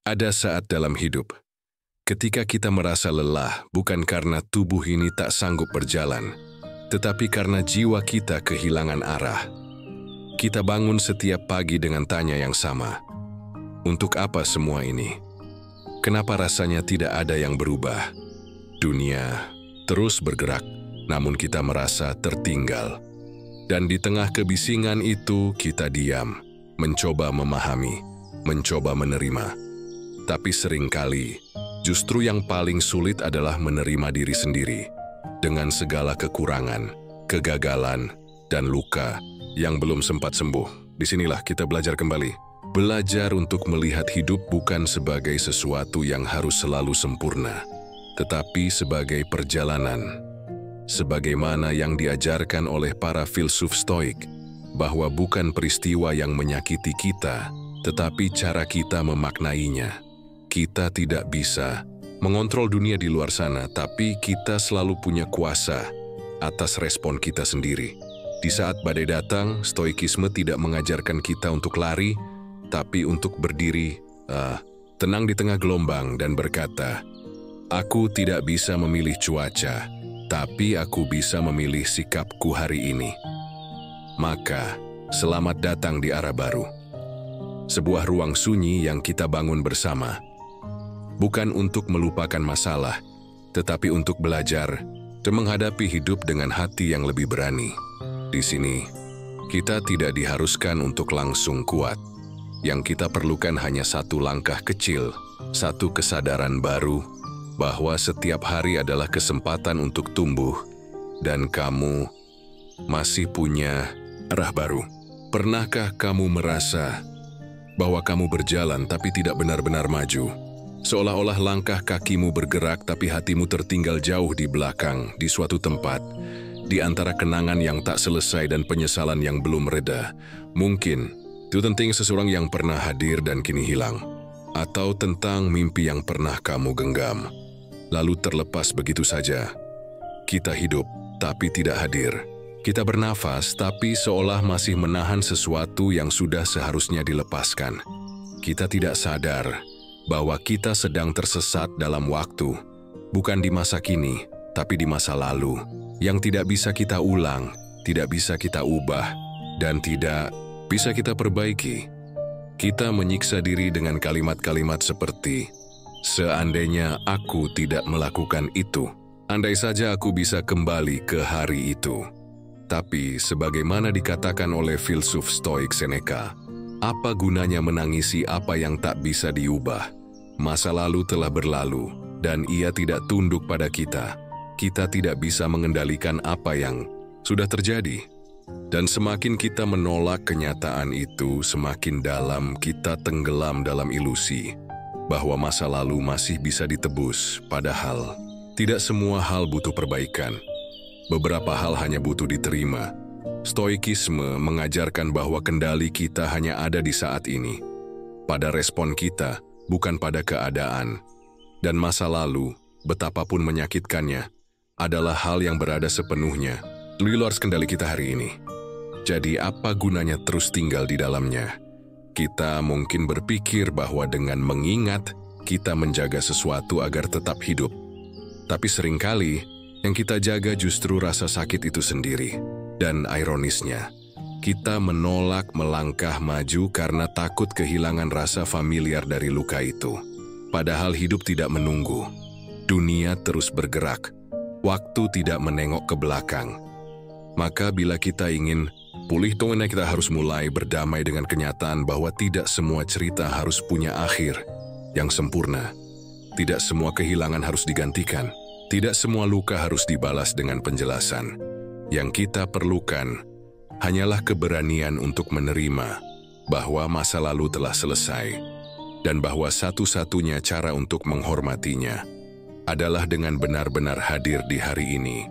Ada saat dalam hidup, ketika kita merasa lelah bukan karena tubuh ini tak sanggup berjalan, tetapi karena jiwa kita kehilangan arah. Kita bangun setiap pagi dengan tanya yang sama. Untuk apa semua ini? Kenapa rasanya tidak ada yang berubah? Dunia terus bergerak, namun kita merasa tertinggal. Dan di tengah kebisingan itu kita diam, mencoba memahami, mencoba menerima. Tapi seringkali, justru yang paling sulit adalah menerima diri sendiri, dengan segala kekurangan, kegagalan, dan luka yang belum sempat sembuh. Disinilah kita belajar kembali. Belajar untuk melihat hidup bukan sebagai sesuatu yang harus selalu sempurna, tetapi sebagai perjalanan. Sebagaimana yang diajarkan oleh para filsuf Stoik, bahwa bukan peristiwa yang menyakiti kita, tetapi cara kita memaknainya. Kita tidak bisa mengontrol dunia di luar sana, tapi kita selalu punya kuasa atas respon kita sendiri. Di saat badai datang, stoikisme tidak mengajarkan kita untuk lari, tapi untuk berdiri, tenang di tengah gelombang dan berkata, "Aku tidak bisa memilih cuaca, tapi aku bisa memilih sikapku hari ini." Maka, selamat datang di arah baru. Sebuah ruang sunyi yang kita bangun bersama. Bukan untuk melupakan masalah, tetapi untuk belajar dan menghadapi hidup dengan hati yang lebih berani. Di sini, kita tidak diharuskan untuk langsung kuat. Yang kita perlukan hanya satu langkah kecil, satu kesadaran baru, bahwa setiap hari adalah kesempatan untuk tumbuh, dan kamu masih punya arah baru. Pernahkah kamu merasa bahwa kamu berjalan tapi tidak benar-benar maju? Seolah-olah langkah kakimu bergerak tapi hatimu tertinggal jauh di belakang, di suatu tempat, di antara kenangan yang tak selesai dan penyesalan yang belum reda. Mungkin itu tentang seseorang yang pernah hadir dan kini hilang, atau tentang mimpi yang pernah kamu genggam, lalu terlepas begitu saja. Kita hidup, tapi tidak hadir. Kita bernafas, tapi seolah masih menahan sesuatu yang sudah seharusnya dilepaskan. Kita tidak sadar bahwa kita sedang tersesat dalam waktu, bukan di masa kini, tapi di masa lalu, yang tidak bisa kita ulang, tidak bisa kita ubah, dan tidak bisa kita perbaiki. Kita menyiksa diri dengan kalimat-kalimat seperti, "Seandainya aku tidak melakukan itu, andai saja aku bisa kembali ke hari itu." Tapi, sebagaimana dikatakan oleh filsuf Stoik Seneca, apa gunanya menangisi apa yang tak bisa diubah? Masa lalu telah berlalu, dan ia tidak tunduk pada kita. Kita tidak bisa mengendalikan apa yang sudah terjadi. Dan semakin kita menolak kenyataan itu, semakin dalam kita tenggelam dalam ilusi bahwa masa lalu masih bisa ditebus, padahal tidak semua hal butuh perbaikan. Beberapa hal hanya butuh diterima. Stoikisme mengajarkan bahwa kendali kita hanya ada di saat ini, pada respon kita, bukan pada keadaan. Dan masa lalu, betapapun menyakitkannya, adalah hal yang berada sepenuhnya di luar kendali kita hari ini. Jadi apa gunanya terus tinggal di dalamnya? Kita mungkin berpikir bahwa dengan mengingat, kita menjaga sesuatu agar tetap hidup. Tapi seringkali, yang kita jaga justru rasa sakit itu sendiri. Dan ironisnya, kita menolak melangkah maju karena takut kehilangan rasa familiar dari luka itu. Padahal hidup tidak menunggu. Dunia terus bergerak. Waktu tidak menengok ke belakang. Maka bila kita ingin pulih, kita harus mulai berdamai dengan kenyataan bahwa tidak semua cerita harus punya akhir yang sempurna. Tidak semua kehilangan harus digantikan. Tidak semua luka harus dibalas dengan penjelasan. Yang kita perlukan hanyalah keberanian untuk menerima bahwa masa lalu telah selesai, dan bahwa satu-satunya cara untuk menghormatinya adalah dengan benar-benar hadir di hari ini.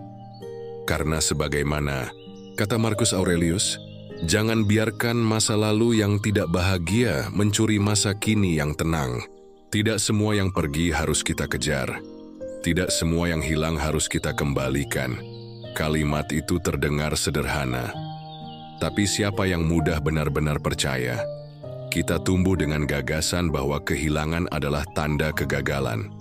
Karena sebagaimana kata Marcus Aurelius, jangan biarkan masa lalu yang tidak bahagia mencuri masa kini yang tenang. Tidak semua yang pergi harus kita kejar. Tidak semua yang hilang harus kita kembalikan. Kalimat itu terdengar sederhana, tapi siapa yang mudah benar-benar percaya? Kita tumbuh dengan gagasan bahwa kehilangan adalah tanda kegagalan.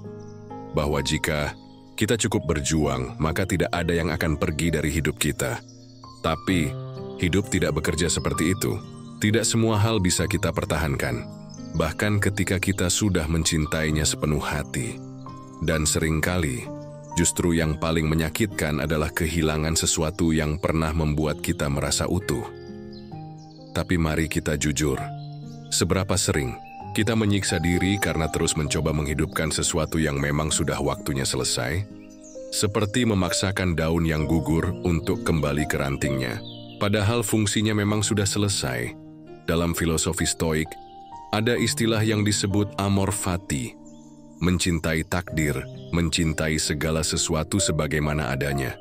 Bahwa jika kita cukup berjuang, maka tidak ada yang akan pergi dari hidup kita. Tapi, hidup tidak bekerja seperti itu. Tidak semua hal bisa kita pertahankan. Bahkan ketika kita sudah mencintainya sepenuh hati. Dan seringkali, justru yang paling menyakitkan adalah kehilangan sesuatu yang pernah membuat kita merasa utuh. Tapi mari kita jujur. Seberapa sering kita menyiksa diri karena terus mencoba menghidupkan sesuatu yang memang sudah waktunya selesai? Seperti memaksakan daun yang gugur untuk kembali ke rantingnya. Padahal fungsinya memang sudah selesai. Dalam filosofi Stoik, ada istilah yang disebut amor fati. Mencintai takdir, mencintai segala sesuatu sebagaimana adanya.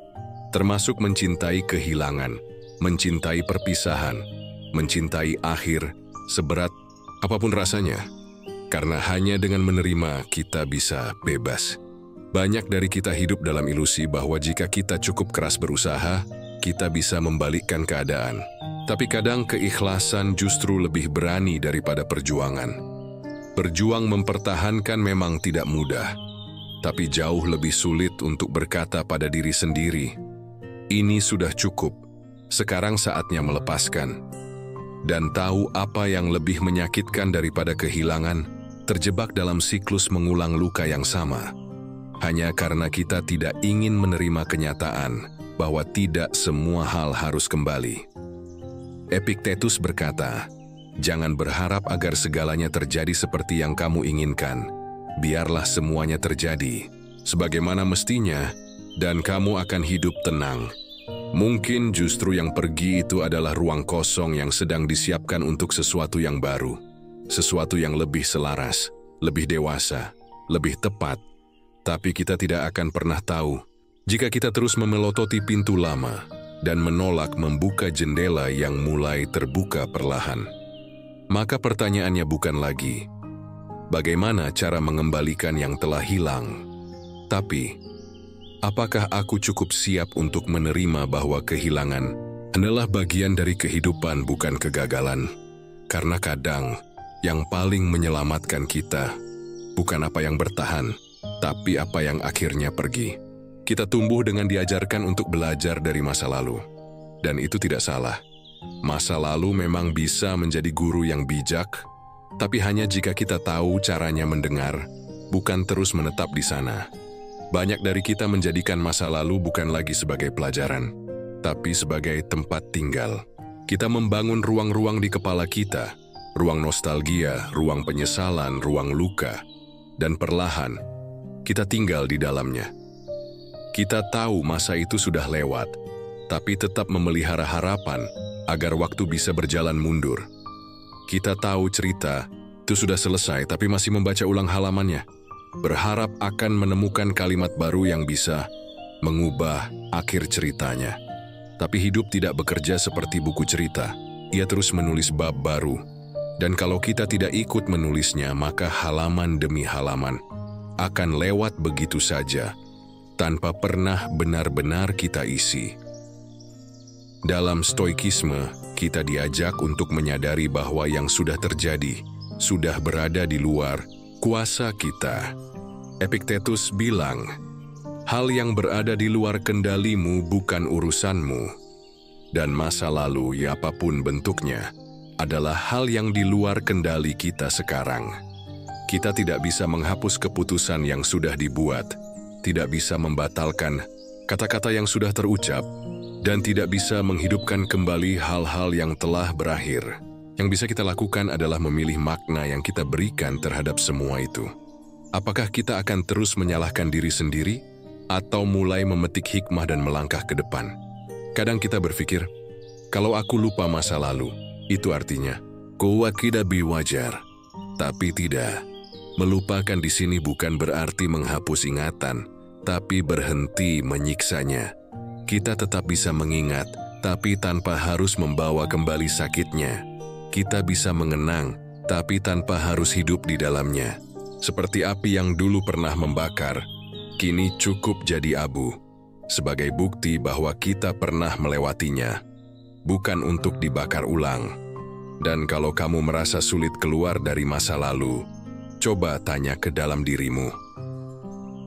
Termasuk mencintai kehilangan, mencintai perpisahan, mencintai akhir, seberat apapun rasanya, karena hanya dengan menerima kita bisa bebas. Banyak dari kita hidup dalam ilusi bahwa jika kita cukup keras berusaha, kita bisa membalikkan keadaan. Tapi kadang keikhlasan justru lebih berani daripada perjuangan. Berjuang mempertahankan memang tidak mudah, tapi jauh lebih sulit untuk berkata pada diri sendiri, "Ini sudah cukup, sekarang saatnya melepaskan." Dan tahu apa yang lebih menyakitkan daripada kehilangan, terjebak dalam siklus mengulang luka yang sama. Hanya karena kita tidak ingin menerima kenyataan bahwa tidak semua hal harus kembali. Epictetus berkata, "Jangan berharap agar segalanya terjadi seperti yang kamu inginkan. Biarlah semuanya terjadi sebagaimana mestinya, dan kamu akan hidup tenang." Mungkin justru yang pergi itu adalah ruang kosong yang sedang disiapkan untuk sesuatu yang baru. Sesuatu yang lebih selaras, lebih dewasa, lebih tepat. Tapi kita tidak akan pernah tahu jika kita terus memelototi pintu lama dan menolak membuka jendela yang mulai terbuka perlahan. Maka pertanyaannya bukan lagi, bagaimana cara mengembalikan yang telah hilang? Tapi, apakah aku cukup siap untuk menerima bahwa kehilangan adalah bagian dari kehidupan, bukan kegagalan? Karena kadang, yang paling menyelamatkan kita bukan apa yang bertahan, tapi apa yang akhirnya pergi. Kita tumbuh dengan diajarkan untuk belajar dari masa lalu. Dan itu tidak salah. Masa lalu memang bisa menjadi guru yang bijak, tapi hanya jika kita tahu caranya mendengar, bukan terus menetap di sana. Banyak dari kita menjadikan masa lalu bukan lagi sebagai pelajaran, tapi sebagai tempat tinggal. Kita membangun ruang-ruang di kepala kita, ruang nostalgia, ruang penyesalan, ruang luka, dan perlahan kita tinggal di dalamnya. Kita tahu masa itu sudah lewat, tapi tetap memelihara harapan agar waktu bisa berjalan mundur. Kita tahu cerita itu sudah selesai, tapi masih membaca ulang halamannya, berharap akan menemukan kalimat baru yang bisa mengubah akhir ceritanya. Tapi hidup tidak bekerja seperti buku cerita. Ia terus menulis bab baru. Dan kalau kita tidak ikut menulisnya, maka halaman demi halaman akan lewat begitu saja, tanpa pernah benar-benar kita isi. Dalam stoikisme, kita diajak untuk menyadari bahwa yang sudah terjadi sudah berada di luar kuasa kita. Epictetus bilang, "Hal yang berada di luar kendalimu bukan urusanmu." Dan masa lalu, ya apapun bentuknya, adalah hal yang di luar kendali kita sekarang. Kita tidak bisa menghapus keputusan yang sudah dibuat, tidak bisa membatalkan kata-kata yang sudah terucap, dan tidak bisa menghidupkan kembali hal-hal yang telah berakhir. Yang bisa kita lakukan adalah memilih makna yang kita berikan terhadap semua itu. Apakah kita akan terus menyalahkan diri sendiri, atau mulai memetik hikmah dan melangkah ke depan? Kadang kita berpikir, kalau aku lupa masa lalu, itu artinya, kuwakidabi wajar. Tapi tidak. Melupakan di sini bukan berarti menghapus ingatan, tapi berhenti menyiksanya. Kita tetap bisa mengingat, tapi tanpa harus membawa kembali sakitnya. Kita bisa mengenang, tapi tanpa harus hidup di dalamnya. Seperti api yang dulu pernah membakar, kini cukup jadi abu. Sebagai bukti bahwa kita pernah melewatinya. Bukan untuk dibakar ulang, Dan kalau kamu merasa sulit keluar dari masa lalu, coba tanya ke dalam dirimu.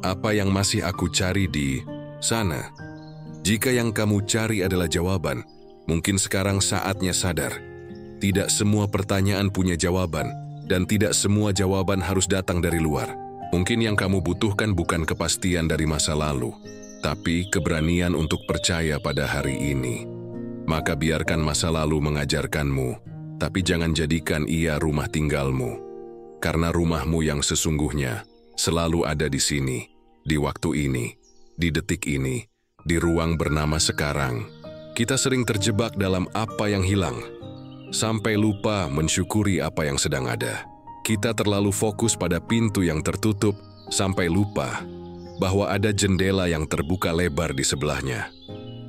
Apa yang masih aku cari di sana? Jika yang kamu cari adalah jawaban, mungkin sekarang saatnya sadar. Tidak semua pertanyaan punya jawaban, dan tidak semua jawaban harus datang dari luar. Mungkin yang kamu butuhkan bukan kepastian dari masa lalu, tapi keberanian untuk percaya pada hari ini. Maka biarkan masa lalu mengajarkanmu, tapi jangan jadikan ia rumah tinggalmu. Karena rumahmu yang sesungguhnya selalu ada di sini, di waktu ini, di detik ini, di ruang bernama sekarang. Kita sering terjebak dalam apa yang hilang, sampai lupa mensyukuri apa yang sedang ada. Kita terlalu fokus pada pintu yang tertutup, sampai lupa bahwa ada jendela yang terbuka lebar di sebelahnya.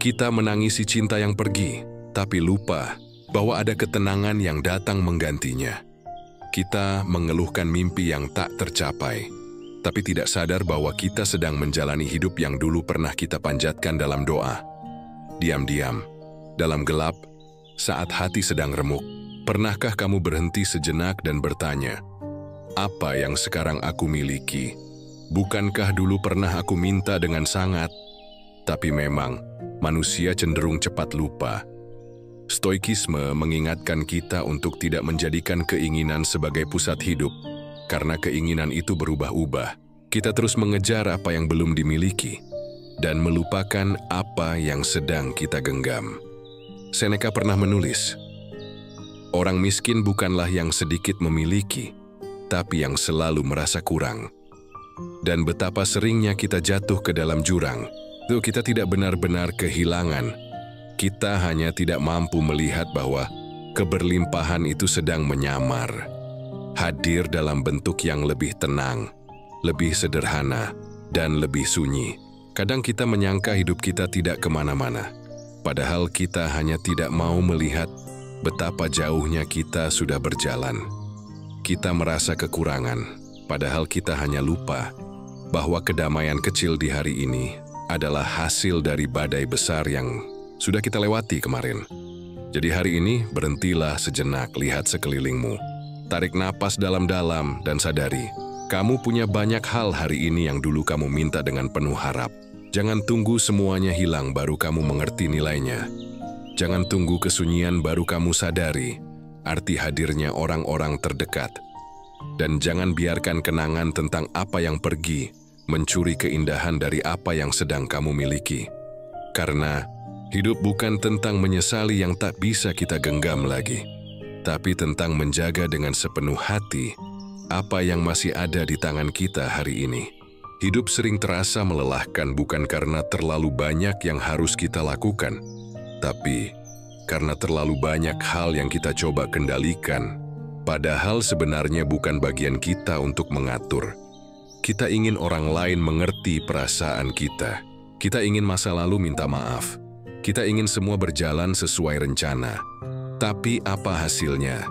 Kita menangisi cinta yang pergi, tapi lupa bahwa ada ketenangan yang datang menggantinya. Kita mengeluhkan mimpi yang tak tercapai, tapi tidak sadar bahwa kita sedang menjalani hidup yang dulu pernah kita panjatkan dalam doa. Diam-diam, dalam gelap, saat hati sedang remuk, pernahkah kamu berhenti sejenak dan bertanya, apa yang sekarang aku miliki? Bukankah dulu pernah aku minta dengan sangat? Tapi memang, manusia cenderung cepat lupa. Stoikisme mengingatkan kita untuk tidak menjadikan keinginan sebagai pusat hidup, karena keinginan itu berubah-ubah. Kita terus mengejar apa yang belum dimiliki, dan melupakan apa yang sedang kita genggam. Seneca pernah menulis, orang miskin bukanlah yang sedikit memiliki, tapi yang selalu merasa kurang. Dan betapa seringnya kita jatuh ke dalam jurang. Tuh, kita tidak benar-benar kehilangan. Kita hanya tidak mampu melihat bahwa keberlimpahan itu sedang menyamar, hadir dalam bentuk yang lebih tenang, lebih sederhana, dan lebih sunyi. Kadang kita menyangka hidup kita tidak kemana-mana, padahal kita hanya tidak mau melihat betapa jauhnya kita sudah berjalan. Kita merasa kekurangan, padahal kita hanya lupa bahwa kedamaian kecil di hari ini adalah hasil dari badai besar yang sudah kita lewati kemarin. Jadi hari ini berhentilah sejenak, lihat sekelilingmu. Tarik napas dalam-dalam dan sadari, kamu punya banyak hal hari ini yang dulu kamu minta dengan penuh harap. Jangan tunggu semuanya hilang baru kamu mengerti nilainya. Jangan tunggu kesunyian baru kamu sadari arti hadirnya orang-orang terdekat. Dan jangan biarkan kenangan tentang apa yang pergi mencuri keindahan dari apa yang sedang kamu miliki. Karena hidup bukan tentang menyesali yang tak bisa kita genggam lagi, tapi tentang menjaga dengan sepenuh hati apa yang masih ada di tangan kita hari ini. Hidup sering terasa melelahkan bukan karena terlalu banyak yang harus kita lakukan, tapi karena terlalu banyak hal yang kita coba kendalikan. Padahal sebenarnya bukan bagian kita untuk mengatur. Kita ingin orang lain mengerti perasaan kita. Kita ingin masa lalu minta maaf. Kita ingin semua berjalan sesuai rencana. Tapi apa hasilnya?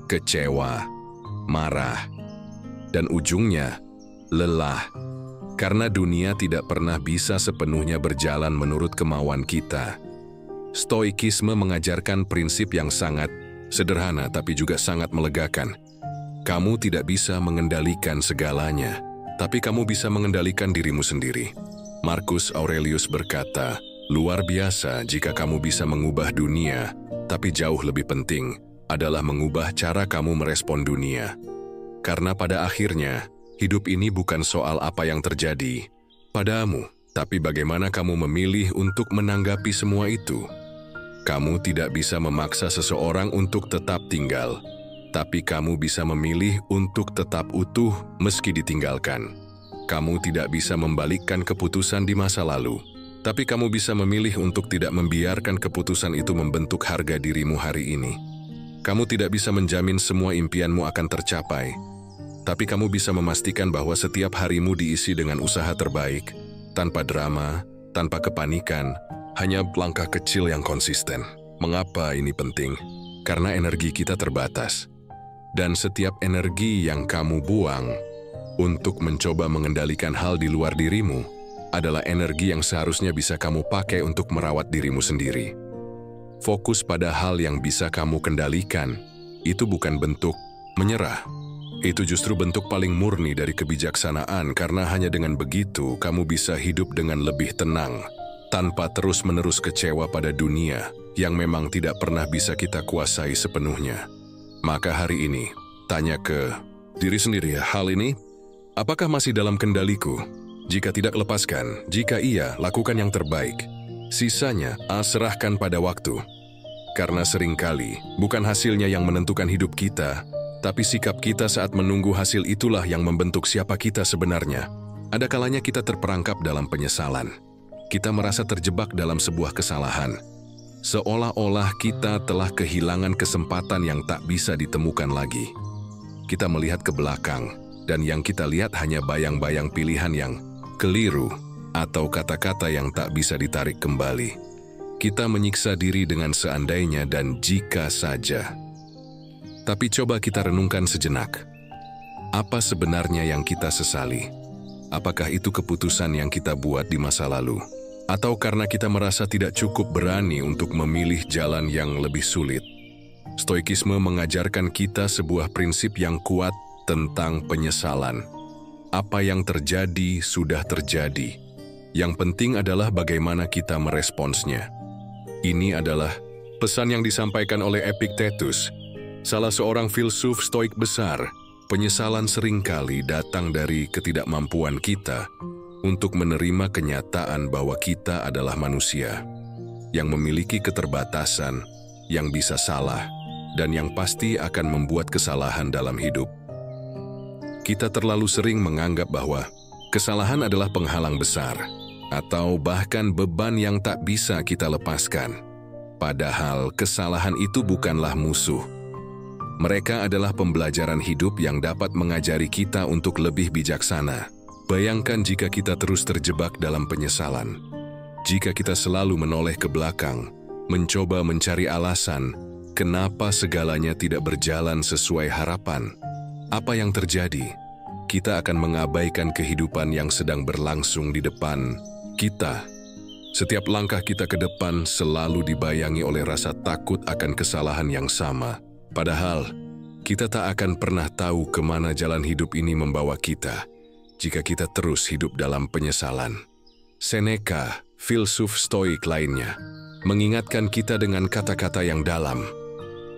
Kecewa, marah, dan ujungnya lelah. Karena dunia tidak pernah bisa sepenuhnya berjalan menurut kemauan kita. Stoikisme mengajarkan prinsip yang sangat sederhana tapi juga sangat melegakan. Kamu tidak bisa mengendalikan segalanya, tapi kamu bisa mengendalikan dirimu sendiri. Marcus Aurelius berkata, luar biasa jika kamu bisa mengubah dunia, tapi jauh lebih penting adalah mengubah cara kamu merespon dunia. Karena pada akhirnya, hidup ini bukan soal apa yang terjadi padamu, tapi bagaimana kamu memilih untuk menanggapi semua itu. Kamu tidak bisa memaksa seseorang untuk tetap tinggal, tapi kamu bisa memilih untuk tetap utuh meski ditinggalkan. Kamu tidak bisa membalikkan keputusan di masa lalu, tapi kamu bisa memilih untuk tidak membiarkan keputusan itu membentuk harga dirimu hari ini. Kamu tidak bisa menjamin semua impianmu akan tercapai, tapi kamu bisa memastikan bahwa setiap harimu diisi dengan usaha terbaik, tanpa drama, tanpa kepanikan, hanya langkah kecil yang konsisten. Mengapa ini penting? Karena energi kita terbatas. Dan setiap energi yang kamu buang untuk mencoba mengendalikan hal di luar dirimu adalah energi yang seharusnya bisa kamu pakai untuk merawat dirimu sendiri. Fokus pada hal yang bisa kamu kendalikan itu bukan bentuk menyerah. Itu justru bentuk paling murni dari kebijaksanaan, karena hanya dengan begitu kamu bisa hidup dengan lebih tenang, tanpa terus-menerus kecewa pada dunia yang memang tidak pernah bisa kita kuasai sepenuhnya. Maka hari ini, tanya ke diri sendiri, hal ini, apakah masih dalam kendaliku? Jika tidak, lepaskan. Jika iya, lakukan yang terbaik. Sisanya, serahkan pada waktu. Karena seringkali, bukan hasilnya yang menentukan hidup kita, tapi sikap kita saat menunggu hasil itulah yang membentuk siapa kita sebenarnya. Ada kalanya kita terperangkap dalam penyesalan. Kita merasa terjebak dalam sebuah kesalahan. Seolah-olah kita telah kehilangan kesempatan yang tak bisa ditemukan lagi. Kita melihat ke belakang, dan yang kita lihat hanya bayang-bayang pilihan yang keliru atau kata-kata yang tak bisa ditarik kembali. Kita menyiksa diri dengan seandainya dan jika saja. Tapi coba kita renungkan sejenak. Apa sebenarnya yang kita sesali? Apakah itu keputusan yang kita buat di masa lalu? Atau karena kita merasa tidak cukup berani untuk memilih jalan yang lebih sulit? Stoikisme mengajarkan kita sebuah prinsip yang kuat tentang penyesalan. Apa yang terjadi sudah terjadi. Yang penting adalah bagaimana kita meresponsnya. Ini adalah pesan yang disampaikan oleh Epictetus, salah seorang filsuf Stoik besar. Penyesalan seringkali datang dari ketidakmampuan kita untuk menerima kenyataan bahwa kita adalah manusia yang memiliki keterbatasan, yang bisa salah, dan yang pasti akan membuat kesalahan dalam hidup. Kita terlalu sering menganggap bahwa kesalahan adalah penghalang besar, atau bahkan beban yang tak bisa kita lepaskan. Padahal kesalahan itu bukanlah musuh. Mereka adalah pembelajaran hidup yang dapat mengajari kita untuk lebih bijaksana. Bayangkan jika kita terus terjebak dalam penyesalan. Jika kita selalu menoleh ke belakang, mencoba mencari alasan kenapa segalanya tidak berjalan sesuai harapan. Apa yang terjadi? Kita akan mengabaikan kehidupan yang sedang berlangsung di depan kita. Setiap langkah kita ke depan selalu dibayangi oleh rasa takut akan kesalahan yang sama. Padahal, kita tak akan pernah tahu kemana jalan hidup ini membawa kita jika kita terus hidup dalam penyesalan. Seneca, filsuf Stoik lainnya, mengingatkan kita dengan kata-kata yang dalam.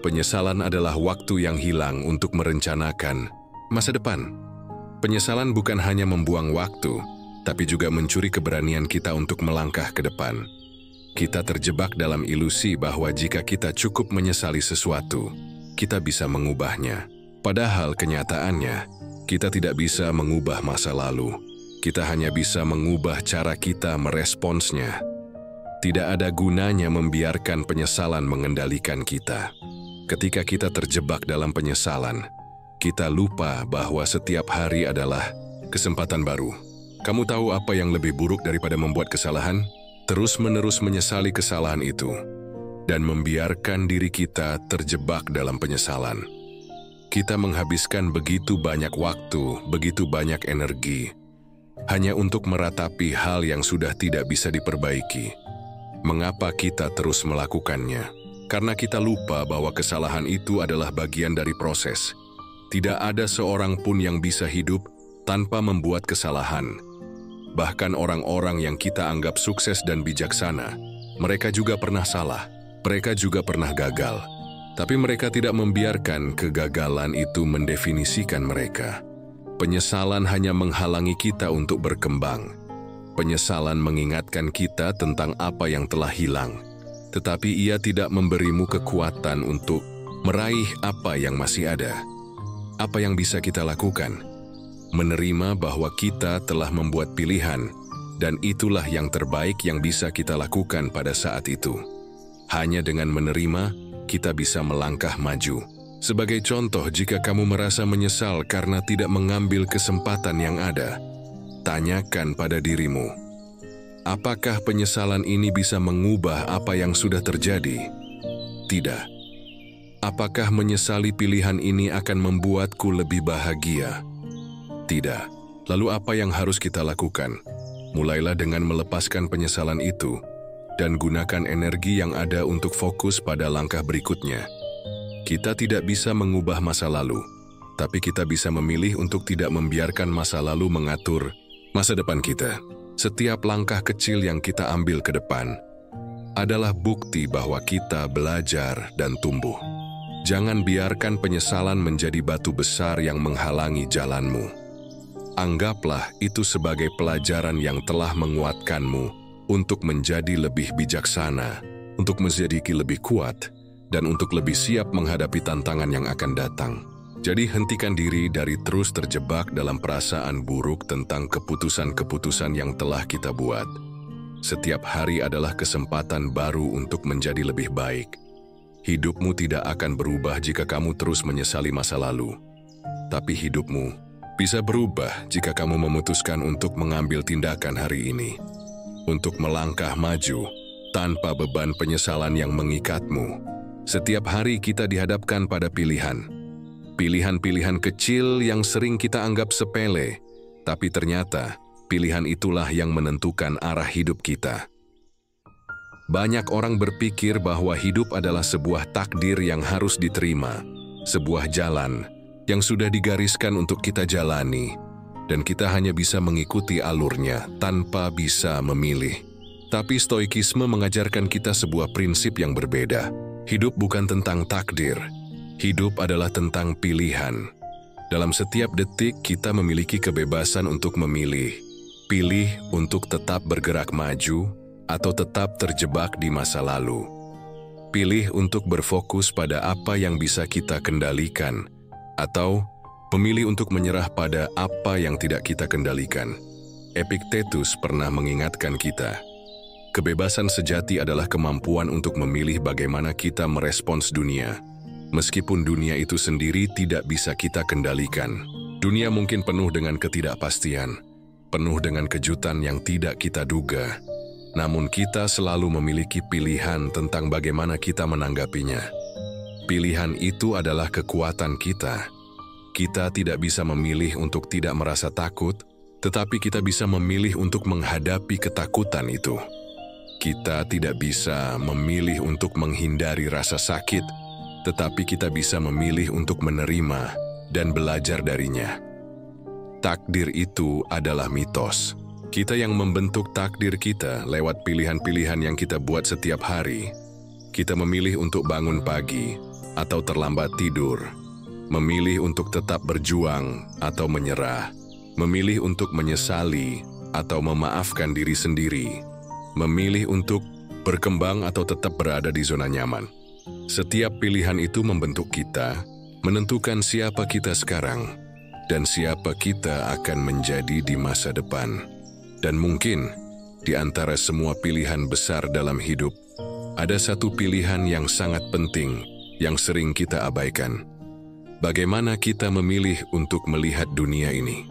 Penyesalan adalah waktu yang hilang untuk merencanakan masa depan. Penyesalan bukan hanya membuang waktu, tapi juga mencuri keberanian kita untuk melangkah ke depan. Kita terjebak dalam ilusi bahwa jika kita cukup menyesali sesuatu, kita bisa mengubahnya. Padahal kenyataannya, kita tidak bisa mengubah masa lalu. Kita hanya bisa mengubah cara kita meresponsnya. Tidak ada gunanya membiarkan penyesalan mengendalikan kita. Ketika kita terjebak dalam penyesalan, kita lupa bahwa setiap hari adalah kesempatan baru. Kamu tahu apa yang lebih buruk daripada membuat kesalahan? Terus-menerus menyesali kesalahan itu dan membiarkan diri kita terjebak dalam penyesalan. Kita menghabiskan begitu banyak waktu, begitu banyak energi, hanya untuk meratapi hal yang sudah tidak bisa diperbaiki. Mengapa kita terus melakukannya? Karena kita lupa bahwa kesalahan itu adalah bagian dari proses. Tidak ada seorang pun yang bisa hidup tanpa membuat kesalahan. Bahkan orang-orang yang kita anggap sukses dan bijaksana, mereka juga pernah salah, mereka juga pernah gagal. Tapi mereka tidak membiarkan kegagalan itu mendefinisikan mereka. Penyesalan hanya menghalangi kita untuk berkembang. Penyesalan mengingatkan kita tentang apa yang telah hilang, tetapi ia tidak memberimu kekuatan untuk meraih apa yang masih ada. Apa yang bisa kita lakukan? Menerima bahwa kita telah membuat pilihan, dan itulah yang terbaik yang bisa kita lakukan pada saat itu. Hanya dengan menerima, kita bisa melangkah maju. Sebagai contoh, jika kamu merasa menyesal karena tidak mengambil kesempatan yang ada, tanyakan pada dirimu, apakah penyesalan ini bisa mengubah apa yang sudah terjadi? Tidak. Apakah menyesali pilihan ini akan membuatku lebih bahagia? Tidak. Lalu apa yang harus kita lakukan? Mulailah dengan melepaskan penyesalan itu dan gunakan energi yang ada untuk fokus pada langkah berikutnya. Kita tidak bisa mengubah masa lalu, tapi kita bisa memilih untuk tidak membiarkan masa lalu mengatur masa depan kita. Setiap langkah kecil yang kita ambil ke depan adalah bukti bahwa kita belajar dan tumbuh. Jangan biarkan penyesalan menjadi batu besar yang menghalangi jalanmu. Anggaplah itu sebagai pelajaran yang telah menguatkanmu untuk menjadi lebih bijaksana, untuk menjadi lebih kuat, dan untuk lebih siap menghadapi tantangan yang akan datang. Jadi hentikan diri dari terus terjebak dalam perasaan buruk tentang keputusan-keputusan yang telah kita buat. Setiap hari adalah kesempatan baru untuk menjadi lebih baik. Hidupmu tidak akan berubah jika kamu terus menyesali masa lalu. Tapi hidupmu bisa berubah jika kamu memutuskan untuk mengambil tindakan hari ini. Untuk melangkah maju tanpa beban penyesalan yang mengikatmu. Setiap hari kita dihadapkan pada pilihan. Pilihan-pilihan kecil yang sering kita anggap sepele, tapi ternyata pilihan itulah yang menentukan arah hidup kita. Banyak orang berpikir bahwa hidup adalah sebuah takdir yang harus diterima, sebuah jalan yang sudah digariskan untuk kita jalani, dan kita hanya bisa mengikuti alurnya tanpa bisa memilih. Tapi Stoikisme mengajarkan kita sebuah prinsip yang berbeda. Hidup bukan tentang takdir. Hidup adalah tentang pilihan. Dalam setiap detik kita memiliki kebebasan untuk memilih. Pilih untuk tetap bergerak maju atau tetap terjebak di masa lalu. Pilih untuk berfokus pada apa yang bisa kita kendalikan atau memilih untuk menyerah pada apa yang tidak kita kendalikan. Epictetus pernah mengingatkan kita, kebebasan sejati adalah kemampuan untuk memilih bagaimana kita merespons dunia. Meskipun dunia itu sendiri tidak bisa kita kendalikan. Dunia mungkin penuh dengan ketidakpastian, penuh dengan kejutan yang tidak kita duga. Namun kita selalu memiliki pilihan tentang bagaimana kita menanggapinya. Pilihan itu adalah kekuatan kita. Kita tidak bisa memilih untuk tidak merasa takut, tetapi kita bisa memilih untuk menghadapi ketakutan itu. Kita tidak bisa memilih untuk menghindari rasa sakit, tetapi kita bisa memilih untuk menerima dan belajar darinya. Takdir itu adalah mitos. Kita yang membentuk takdir kita lewat pilihan-pilihan yang kita buat setiap hari. Kita memilih untuk bangun pagi atau terlambat tidur, memilih untuk tetap berjuang atau menyerah, memilih untuk menyesali atau memaafkan diri sendiri, memilih untuk berkembang atau tetap berada di zona nyaman. Setiap pilihan itu membentuk kita, menentukan siapa kita sekarang, dan siapa kita akan menjadi di masa depan. Dan mungkin, di antara semua pilihan besar dalam hidup, ada satu pilihan yang sangat penting yang sering kita abaikan. Bagaimana kita memilih untuk melihat dunia ini?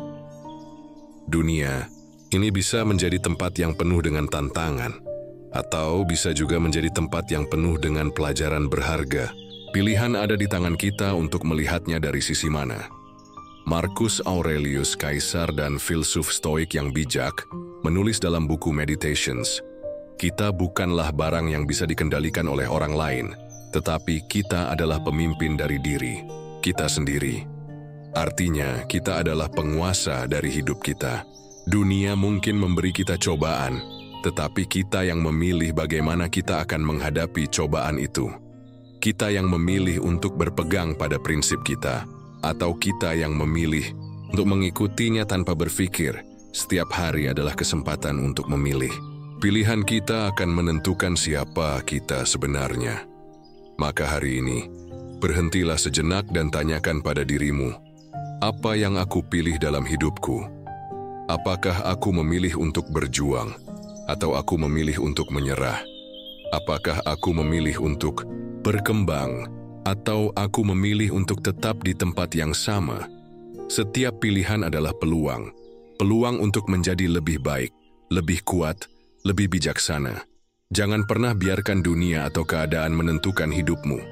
Dunia ini bisa menjadi tempat yang penuh dengan tantangan, atau bisa juga menjadi tempat yang penuh dengan pelajaran berharga. Pilihan ada di tangan kita untuk melihatnya dari sisi mana. Marcus Aurelius, kaisar dan filsuf Stoik yang bijak, menulis dalam buku Meditations, kita bukanlah barang yang bisa dikendalikan oleh orang lain, tetapi kita adalah pemimpin dari diri kita sendiri. Artinya, kita adalah penguasa dari hidup kita. Dunia mungkin memberi kita cobaan, tetapi kita yang memilih bagaimana kita akan menghadapi cobaan itu. Kita yang memilih untuk berpegang pada prinsip kita, atau kita yang memilih untuk mengikutinya tanpa berpikir. Setiap hari adalah kesempatan untuk memilih. Pilihan kita akan menentukan siapa kita sebenarnya. Maka hari ini, berhentilah sejenak dan tanyakan pada dirimu, apa yang aku pilih dalam hidupku? Apakah aku memilih untuk berjuang, atau aku memilih untuk menyerah? Apakah aku memilih untuk berkembang, atau aku memilih untuk tetap di tempat yang sama? Setiap pilihan adalah peluang. Peluang untuk menjadi lebih baik, lebih kuat, lebih bijaksana. Jangan pernah biarkan dunia atau keadaan menentukan hidupmu.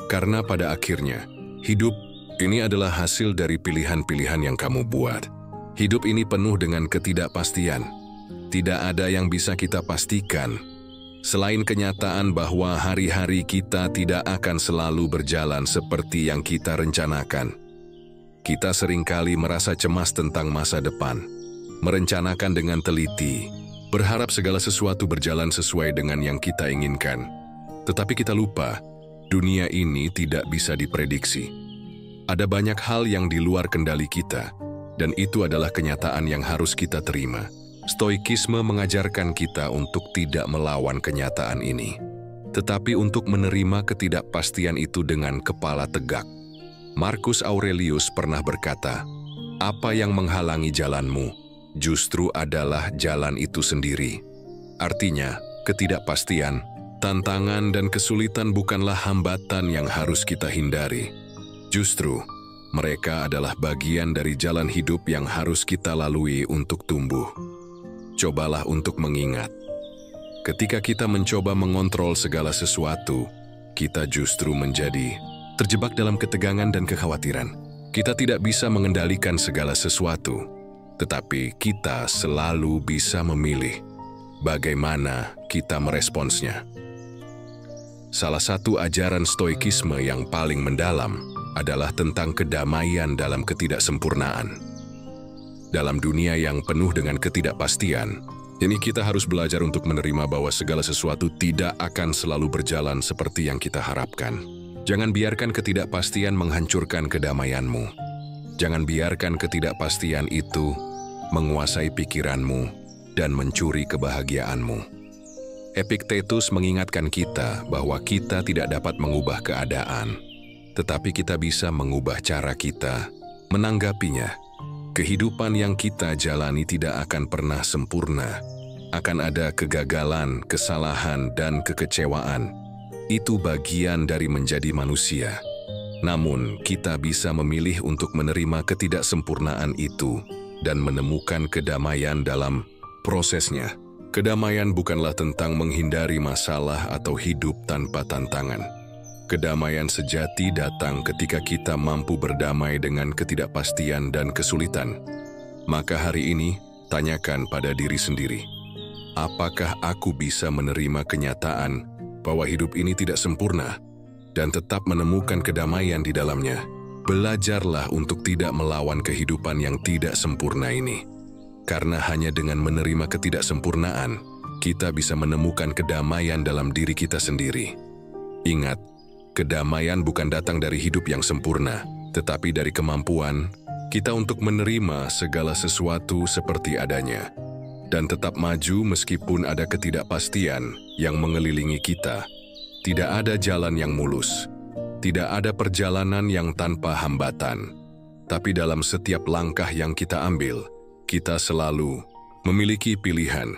Karena pada akhirnya, hidup ini adalah hasil dari pilihan-pilihan yang kamu buat. Hidup ini penuh dengan ketidakpastian. Tidak ada yang bisa kita pastikan. Selain kenyataan bahwa hari-hari kita tidak akan selalu berjalan seperti yang kita rencanakan, kita seringkali merasa cemas tentang masa depan, merencanakan dengan teliti, berharap segala sesuatu berjalan sesuai dengan yang kita inginkan. Tetapi kita lupa, dunia ini tidak bisa diprediksi. Ada banyak hal yang di luar kendali kita, dan itu adalah kenyataan yang harus kita terima. Stoikisme mengajarkan kita untuk tidak melawan kenyataan ini, tetapi untuk menerima ketidakpastian itu dengan kepala tegak. Marcus Aurelius pernah berkata, "Apa yang menghalangi jalanmu, justru adalah jalan itu sendiri." Artinya, ketidakpastian, tantangan, dan kesulitan bukanlah hambatan yang harus kita hindari. Justru, mereka adalah bagian dari jalan hidup yang harus kita lalui untuk tumbuh. Cobalah untuk mengingat, ketika kita mencoba mengontrol segala sesuatu, kita justru menjadi terjebak dalam ketegangan dan kekhawatiran. Kita tidak bisa mengendalikan segala sesuatu, tetapi kita selalu bisa memilih bagaimana kita meresponsnya. Salah satu ajaran stoikisme yang paling mendalam adalah tentang kedamaian dalam ketidaksempurnaan. Dalam dunia yang penuh dengan ketidakpastian, ini kita harus belajar untuk menerima bahwa segala sesuatu tidak akan selalu berjalan seperti yang kita harapkan. Jangan biarkan ketidakpastian menghancurkan kedamaianmu. Jangan biarkan ketidakpastian itu menguasai pikiranmu dan mencuri kebahagiaanmu. Epictetus mengingatkan kita bahwa kita tidak dapat mengubah keadaan, tetapi kita bisa mengubah cara kita menanggapinya. Kehidupan yang kita jalani tidak akan pernah sempurna. Akan ada kegagalan, kesalahan, dan kekecewaan. Itu bagian dari menjadi manusia. Namun, kita bisa memilih untuk menerima ketidaksempurnaan itu dan menemukan kedamaian dalam prosesnya. Kedamaian bukanlah tentang menghindari masalah atau hidup tanpa tantangan. Kedamaian sejati datang ketika kita mampu berdamai dengan ketidakpastian dan kesulitan. Maka hari ini, tanyakan pada diri sendiri, apakah aku bisa menerima kenyataan bahwa hidup ini tidak sempurna dan tetap menemukan kedamaian di dalamnya? Belajarlah untuk tidak melawan kehidupan yang tidak sempurna ini. Karena hanya dengan menerima ketidaksempurnaan, kita bisa menemukan kedamaian dalam diri kita sendiri. Ingat, kedamaian bukan datang dari hidup yang sempurna, tetapi dari kemampuan kita untuk menerima segala sesuatu seperti adanya, dan tetap maju meskipun ada ketidakpastian yang mengelilingi kita. Tidak ada jalan yang mulus, tidak ada perjalanan yang tanpa hambatan, tapi dalam setiap langkah yang kita ambil, kita selalu memiliki pilihan.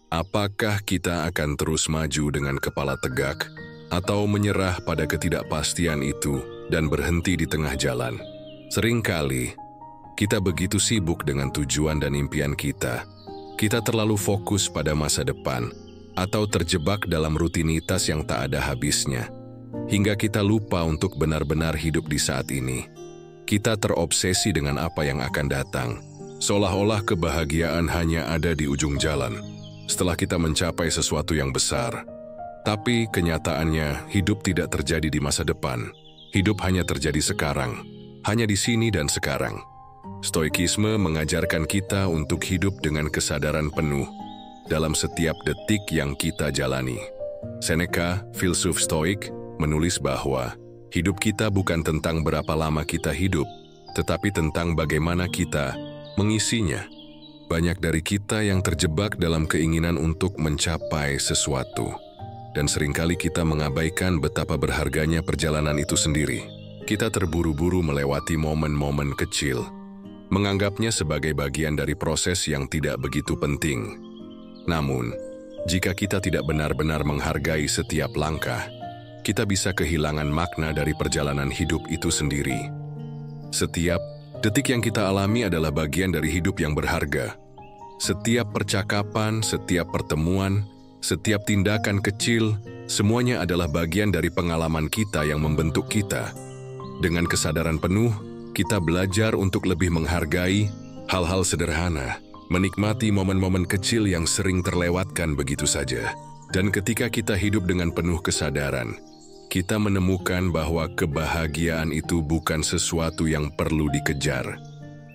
Apakah kita akan terus maju dengan kepala tegak, atau menyerah pada ketidakpastian itu dan berhenti di tengah jalan? Seringkali, kita begitu sibuk dengan tujuan dan impian kita. Kita terlalu fokus pada masa depan atau terjebak dalam rutinitas yang tak ada habisnya, hingga kita lupa untuk benar-benar hidup di saat ini. Kita terobsesi dengan apa yang akan datang, seolah-olah kebahagiaan hanya ada di ujung jalan, setelah kita mencapai sesuatu yang besar. Tapi kenyataannya, hidup tidak terjadi di masa depan. Hidup hanya terjadi sekarang, hanya di sini dan sekarang. Stoikisme mengajarkan kita untuk hidup dengan kesadaran penuh dalam setiap detik yang kita jalani. Seneca, filsuf Stoik, menulis bahwa hidup kita bukan tentang berapa lama kita hidup, tetapi tentang bagaimana kita mengisinya. Banyak dari kita yang terjebak dalam keinginan untuk mencapai sesuatu, dan seringkali kita mengabaikan betapa berharganya perjalanan itu sendiri. Kita terburu-buru melewati momen-momen kecil, menganggapnya sebagai bagian dari proses yang tidak begitu penting. Namun, jika kita tidak benar-benar menghargai setiap langkah, kita bisa kehilangan makna dari perjalanan hidup itu sendiri. Setiap detik yang kita alami adalah bagian dari hidup yang berharga. Setiap percakapan, setiap pertemuan, setiap tindakan kecil, semuanya adalah bagian dari pengalaman kita yang membentuk kita. Dengan kesadaran penuh, kita belajar untuk lebih menghargai hal-hal sederhana, menikmati momen-momen kecil yang sering terlewatkan begitu saja. Dan ketika kita hidup dengan penuh kesadaran, kita menemukan bahwa kebahagiaan itu bukan sesuatu yang perlu dikejar,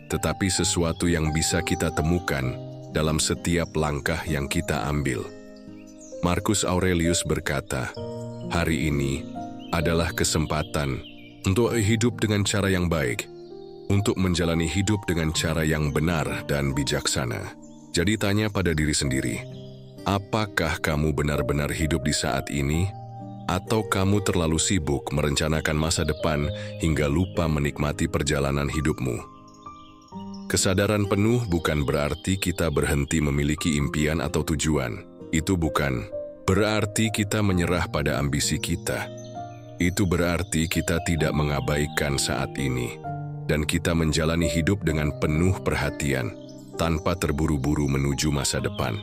tetapi sesuatu yang bisa kita temukan dalam setiap langkah yang kita ambil. Marcus Aurelius berkata, "Hari ini adalah kesempatan untuk hidup dengan cara yang baik, untuk menjalani hidup dengan cara yang benar dan bijaksana." Jadi tanya pada diri sendiri, apakah kamu benar-benar hidup di saat ini? Atau kamu terlalu sibuk merencanakan masa depan hingga lupa menikmati perjalanan hidupmu? Kesadaran penuh bukan berarti kita berhenti memiliki impian atau tujuan. Itu bukan berarti kita menyerah pada ambisi kita. Itu berarti kita tidak mengabaikan saat ini, dan kita menjalani hidup dengan penuh perhatian, tanpa terburu-buru menuju masa depan.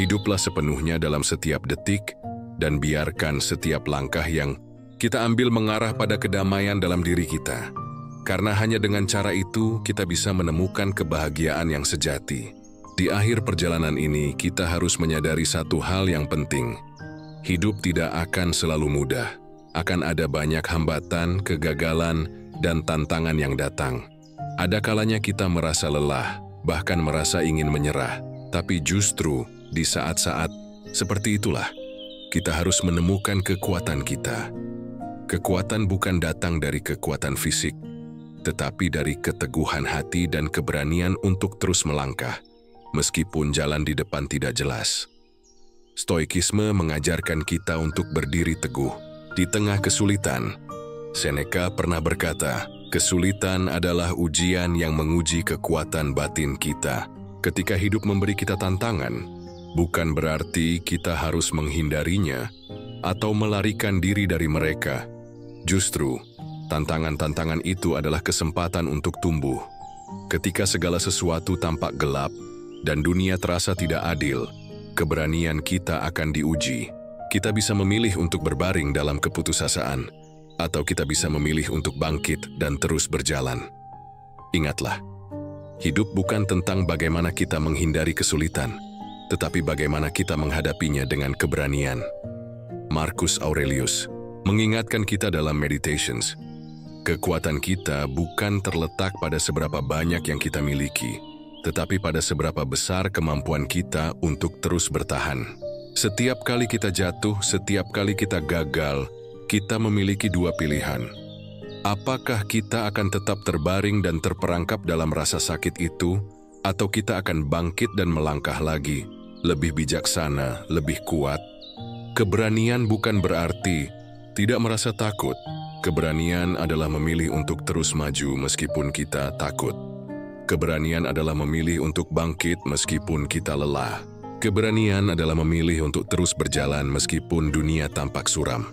Hiduplah sepenuhnya dalam setiap detik, dan biarkan setiap langkah yang kita ambil mengarah pada kedamaian dalam diri kita. Karena hanya dengan cara itu, kita bisa menemukan kebahagiaan yang sejati. Di akhir perjalanan ini, kita harus menyadari satu hal yang penting. Hidup tidak akan selalu mudah. Akan ada banyak hambatan, kegagalan, dan tantangan yang datang. Ada kalanya kita merasa lelah, bahkan merasa ingin menyerah. Tapi justru di saat-saat seperti itulah, kita harus menemukan kekuatan kita. Kekuatan bukan datang dari kekuatan fisik, tetapi dari keteguhan hati dan keberanian untuk terus melangkah, meskipun jalan di depan tidak jelas. Stoikisme mengajarkan kita untuk berdiri teguh di tengah kesulitan. Seneca pernah berkata, kesulitan adalah ujian yang menguji kekuatan batin kita. Ketika hidup memberi kita tantangan, bukan berarti kita harus menghindarinya atau melarikan diri dari mereka. Justru, tantangan-tantangan itu adalah kesempatan untuk tumbuh. Ketika segala sesuatu tampak gelap dan dunia terasa tidak adil, keberanian kita akan diuji. Kita bisa memilih untuk berbaring dalam keputusasaan, atau kita bisa memilih untuk bangkit dan terus berjalan. Ingatlah, hidup bukan tentang bagaimana kita menghindari kesulitan, tetapi bagaimana kita menghadapinya dengan keberanian. Marcus Aurelius mengingatkan kita dalam Meditations, kekuatan kita bukan terletak pada seberapa banyak yang kita miliki, tetapi pada seberapa besar kemampuan kita untuk terus bertahan. Setiap kali kita jatuh, setiap kali kita gagal, kita memiliki dua pilihan. Apakah kita akan tetap terbaring dan terperangkap dalam rasa sakit itu, atau kita akan bangkit dan melangkah lagi, lebih bijaksana, lebih kuat? Keberanian bukan berarti tidak merasa takut. Keberanian adalah memilih untuk terus maju meskipun kita takut. Keberanian adalah memilih untuk bangkit meskipun kita lelah. Keberanian adalah memilih untuk terus berjalan meskipun dunia tampak suram.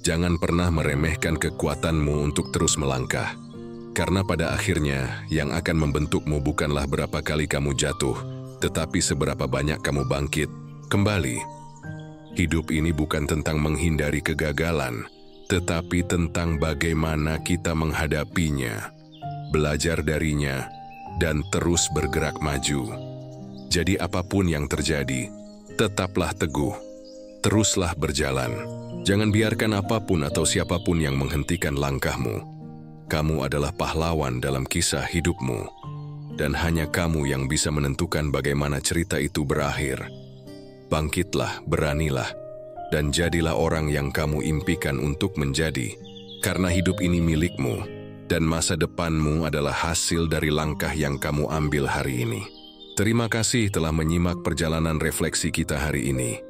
Jangan pernah meremehkan kekuatanmu untuk terus melangkah. Karena pada akhirnya, yang akan membentukmu bukanlah berapa kali kamu jatuh, tetapi seberapa banyak kamu bangkit kembali. Hidup ini bukan tentang menghindari kegagalan, tetapi tentang bagaimana kita menghadapinya, belajar darinya, dan terus bergerak maju. Jadi apapun yang terjadi, tetaplah teguh, teruslah berjalan. Jangan biarkan apapun atau siapapun yang menghentikan langkahmu. Kamu adalah pahlawan dalam kisah hidupmu, dan hanya kamu yang bisa menentukan bagaimana cerita itu berakhir. Bangkitlah, beranilah, dan jadilah orang yang kamu impikan untuk menjadi, karena hidup ini milikmu, dan masa depanmu adalah hasil dari langkah yang kamu ambil hari ini. Terima kasih telah menyimak perjalanan refleksi kita hari ini.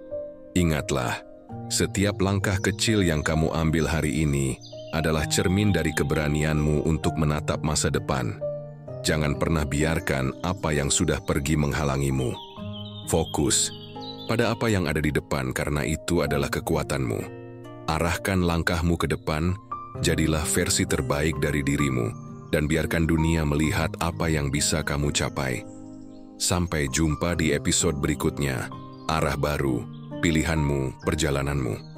Ingatlah, setiap langkah kecil yang kamu ambil hari ini adalah cermin dari keberanianmu untuk menatap masa depan. Jangan pernah biarkan apa yang sudah pergi menghalangimu. Fokus pada apa yang ada di depan karena itu adalah kekuatanmu. Arahkan langkahmu ke depan, jadilah versi terbaik dari dirimu, dan biarkan dunia melihat apa yang bisa kamu capai. Sampai jumpa di episode berikutnya. Arah baru, pilihanmu, perjalananmu.